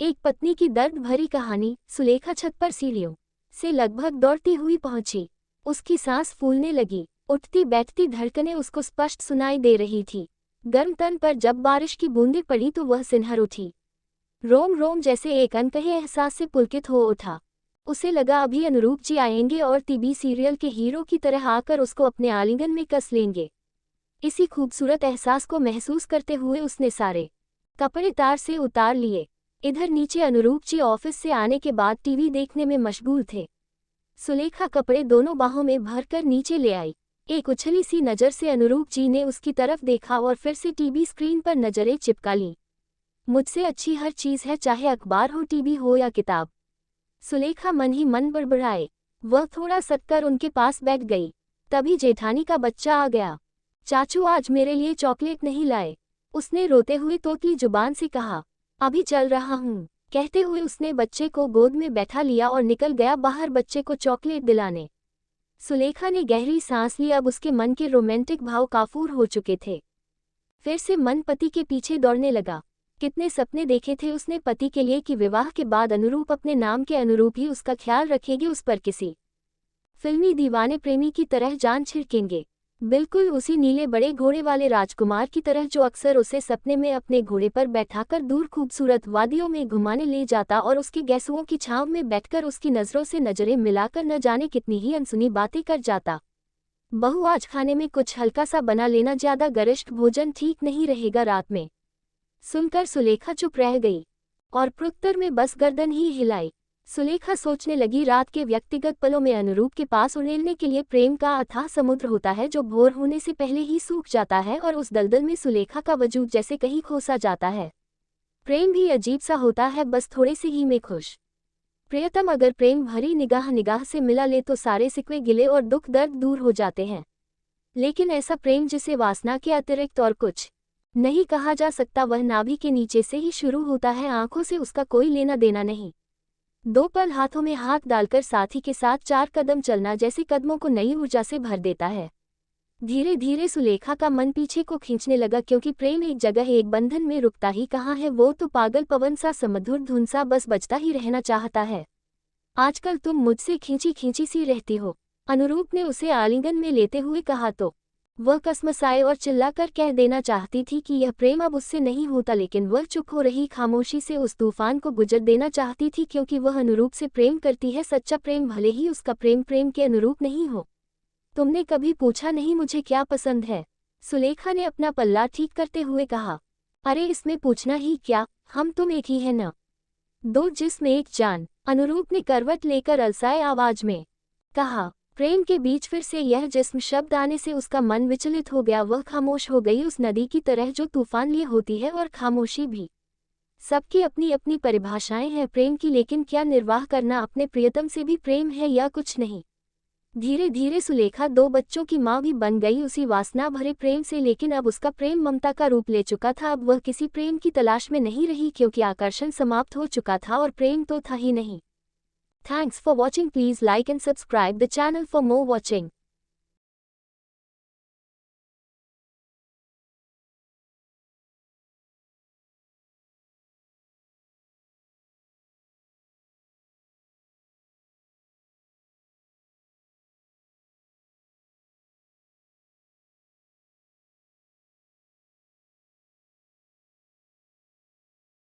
एक पत्नी की दर्द भरी कहानी। सुलेखा छत पर सीढ़ियों से लगभग दौड़ती हुई पहुंची। उसकी सांस फूलने लगी, उठती बैठती धड़कनें उसको स्पष्ट सुनाई दे रही थी। गर्म तन पर जब बारिश की बूंदें पड़ी तो वह सिन्हर उठी। रोम रोम जैसे एक अनकहे एहसास से पुलकित हो उठा। उसे लगा अभी अनुरूप जी आएंगे और टीवी सीरियल के हीरो की तरह आकर उसको अपने आलिंगन में कस लेंगे। इसी खूबसूरत एहसास को महसूस करते हुए उसने सारे कपड़े तार से उतार लिए। इधर नीचे अनुरूप जी ऑफिस से आने के बाद टीवी देखने में मशगूल थे। सुलेखा कपड़े दोनों बाहों में भरकर नीचे ले आई। एक उछली सी नज़र से अनुरूप जी ने उसकी तरफ देखा और फिर से टीवी स्क्रीन पर नजरें चिपका लीं। मुझसे अच्छी हर चीज़ है, चाहे अखबार हो, टीवी हो या किताब। सुलेखा मन ही मन बड़बड़ाए। वह थोड़ा सटकर उनके पास बैठ गई। तभी जेठानी का बच्चा आ गया। चाचू आज मेरे लिए चॉकलेट नहीं लाए, उसने रोते हुए तोतली जुबान से कहा। अभी चल रहा हूँ, कहते हुए उसने बच्चे को गोद में बैठा लिया और निकल गया बाहर बच्चे को चॉकलेट दिलाने। सुलेखा ने गहरी सांस ली। अब उसके मन के रोमांटिक भाव काफूर हो चुके थे। फिर से मन पति के पीछे दौड़ने लगा। कितने सपने देखे थे उसने पति के लिए कि विवाह के बाद अनुरूप अपने नाम के अनुरूप ही उसका ख्याल रखेगी, उस पर किसी फिल्मी दीवाने प्रेमी की तरह जान छिड़केंगे। बिल्कुल उसी नीले बड़े घोड़े वाले राजकुमार की तरह जो अक्सर उसे सपने में अपने घोड़े पर बैठाकर दूर खूबसूरत वादियों में घुमाने ले जाता और उसके गैसुओं की छांव में बैठकर उसकी नज़रों से नजरें मिलाकर न जाने कितनी ही अनसुनी बातें कर जाता। बहू आज खाने में कुछ हल्का सा बना लेना, ज्यादा गरिष्ठ भोजन ठीक नहीं रहेगा रात में। सुनकर सुलेखा चुप रह गई और प्रत्युत्तर में बस गर्दन ही हिलाई। सुलेखा सोचने लगी, रात के व्यक्तिगत पलों में अनुरूप के पास उड़ेलने के लिए प्रेम का अथाह समुद्र होता है जो भोर होने से पहले ही सूख जाता है और उस दलदल में सुलेखा का वजूद जैसे कहीं खोसा जाता है। प्रेम भी अजीब सा होता है, बस थोड़े से ही में खुश। प्रियतम अगर प्रेम भरी निगाह निगाह से मिला ले तो सारे सिकवे गिले और दुख दर्द दूर हो जाते हैं। लेकिन ऐसा प्रेम जिसे वासना के अतिरिक्त और कुछ नहीं कहा जा सकता, वह नाभि के नीचे से ही शुरू होता है, आंखों से उसका कोई लेना देना नहीं। दो पल हाथों में हाथ डालकर साथी के साथ 4 कदम चलना जैसे कदमों को नई ऊर्जा से भर देता है। धीरे धीरे सुलेखा का मन पीछे को खींचने लगा, क्योंकि प्रेम एक जगह एक बंधन में रुकता ही कहाँ है। वो तो पागल पवन सा समधुर धुन सा बस बजता ही रहना चाहता है। आजकल तुम मुझसे खींची खींची सी रहती हो, अनुरूप ने उसे आलिंगन में लेते हुए कहा तो वह कसमसाए और चिल्लाकर कह देना चाहती थी कि यह प्रेम अब उससे नहीं होता, लेकिन वह चुप हो रही खामोशी से उस तूफान को गुजर देना चाहती थी, क्योंकि वह अनुरूप से प्रेम करती है। सच्चा प्रेम, भले ही उसका प्रेम प्रेम के अनुरूप नहीं हो। तुमने कभी पूछा नहीं मुझे क्या पसंद है, सुलेखा ने अपना पल्ला ठीक करते हुए कहा। अरे इसमें पूछना ही क्या, हम तुम एक ही है न, दो जिस्म एक जान, अनुरूप ने करवट लेकर अलसाए आवाज में कहा। प्रेम के बीच फिर से यह जिस्म शब्द आने से उसका मन विचलित हो गया। वह खामोश हो गई, उस नदी की तरह जो तूफान लिए होती है। और खामोशी भी, सबकी अपनी अपनी परिभाषाएं हैं प्रेम की, लेकिन क्या निर्वाह करना अपने प्रियतम से भी प्रेम है या कुछ नहीं। धीरे धीरे सुलेखा 2 बच्चों की माँ भी बन गई उसी वासना भरे प्रेम से, लेकिन अब उसका प्रेम ममता का रूप ले चुका था। अब वह किसी प्रेम की तलाश में नहीं रही, क्योंकि आकर्षण समाप्त हो चुका था और प्रेम तो था ही नहीं। Thanks for watching. Please like and subscribe the channel for more watching.